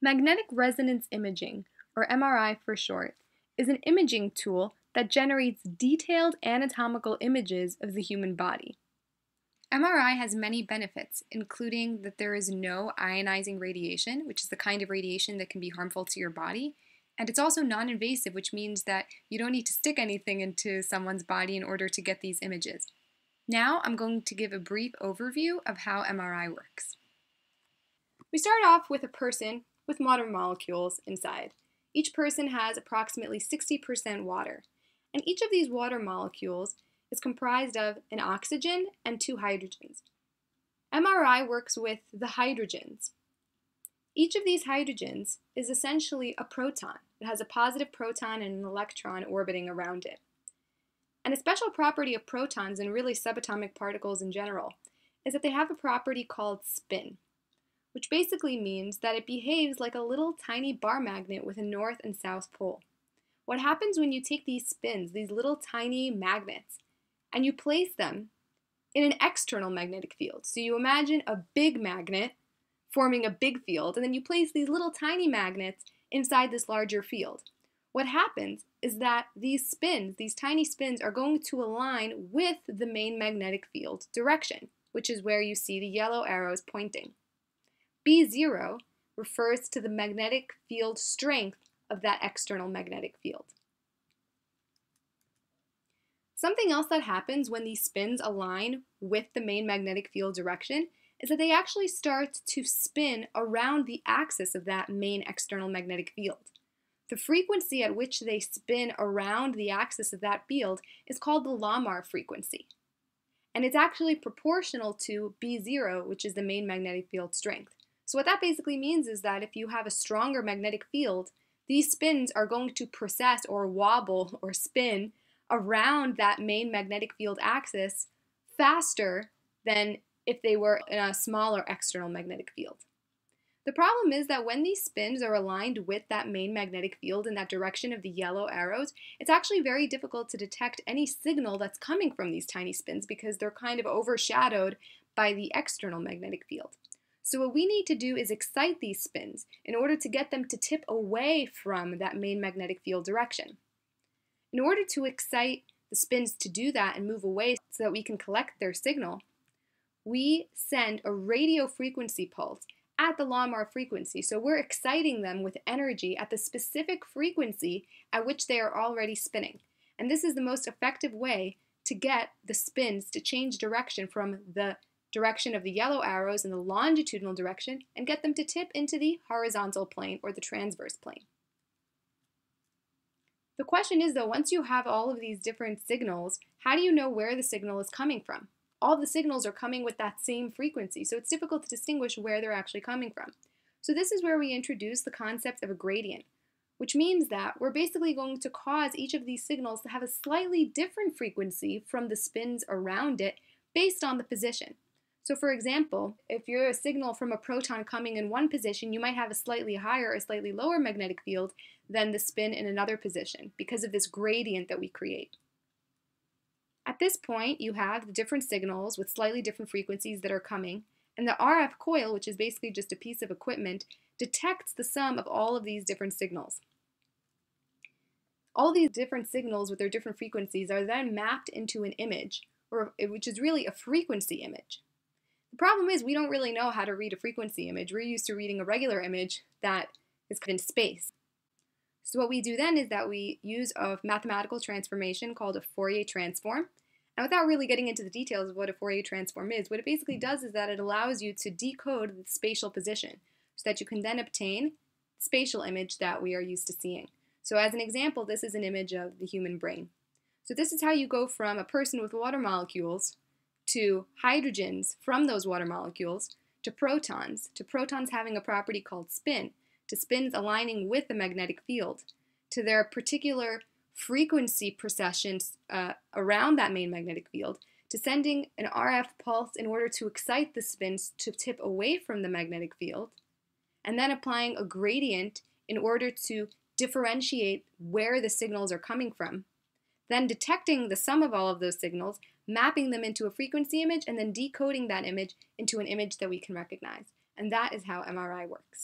Magnetic resonance imaging, or MRI for short, is an imaging tool that generates detailed anatomical images of the human body. MRI has many benefits, including that there is no ionizing radiation, which is the kind of radiation that can be harmful to your body, and it's also non-invasive, which means that you don't need to stick anything into someone's body in order to get these images. Now I'm going to give a brief overview of how MRI works. We start off with a person with water molecules inside. Each person has approximately 60% water, and each of these water molecules is comprised of an oxygen and two hydrogens. MRI works with the hydrogens. Each of these hydrogens is essentially a proton. It has a positive proton and an electron orbiting around it. And a special property of protons, and really subatomic particles in general, is that they have a property called spin, which basically means that it behaves like a little tiny bar magnet with a north and south pole. What happens when you take these spins, these little tiny magnets, and you place them in an external magnetic field? So you imagine a big magnet forming a big field, and then you place these little tiny magnets inside this larger field. What happens is that these spins, these tiny spins, are going to align with the main magnetic field direction, which is where you see the yellow arrows pointing. B0 refers to the magnetic field strength of that external magnetic field. Something else that happens when these spins align with the main magnetic field direction is that they actually start to spin around the axis of that main external magnetic field. The frequency at which they spin around the axis of that field is called the Lamar frequency. And it's actually proportional to B0, which is the main magnetic field strength. So what that basically means is that if you have a stronger magnetic field, these spins are going to precess or wobble or spin around that main magnetic field axis faster than if they were in a smaller external magnetic field. The problem is that when these spins are aligned with that main magnetic field in that direction of the yellow arrows, it's actually very difficult to detect any signal that's coming from these tiny spins because they're kind of overshadowed by the external magnetic field. So what we need to do is excite these spins in order to get them to tip away from that main magnetic field direction. In order to excite the spins to do that and move away so that we can collect their signal, we send a radio frequency pulse at the Lamar frequency. So we're exciting them with energy at the specific frequency at which they are already spinning. And this is the most effective way to get the spins to change direction from the direction of the yellow arrows in the longitudinal direction and get them to tip into the horizontal plane or the transverse plane. The question is though, once you have all of these different signals, how do you know where the signal is coming from? All the signals are coming with that same frequency, so it's difficult to distinguish where they're actually coming from. So this is where we introduce the concept of a gradient, which means that we're basically going to cause each of these signals to have a slightly different frequency from the spins around it based on the position. So for example, if you're a signal from a proton coming in one position, you might have a slightly higher or slightly lower magnetic field than the spin in another position because of this gradient that we create. At this point, you have the different signals with slightly different frequencies that are coming, and the RF coil, which is basically just a piece of equipment, detects the sum of all of these different signals. All these different signals with their different frequencies are then mapped into an image, which is really a frequency image. The problem is we don't really know how to read a frequency image. We're used to reading a regular image that is in space. So what we do then is that we use a mathematical transformation called a Fourier transform. And without really getting into the details of what a Fourier transform is, what it basically does is that it allows you to decode the spatial position so that you can then obtain the spatial image that we are used to seeing. So as an example, this is an image of the human brain. So this is how you go from a person with water molecules to hydrogens from those water molecules to protons having a property called spin, to spins aligning with the magnetic field, to their particular frequency precessions around that main magnetic field, to sending an RF pulse in order to excite the spins to tip away from the magnetic field, and then applying a gradient in order to differentiate where the signals are coming from, then detecting the sum of all of those signals, mapping them into a frequency image, and then decoding that image into an image that we can recognize. And that is how MRI works.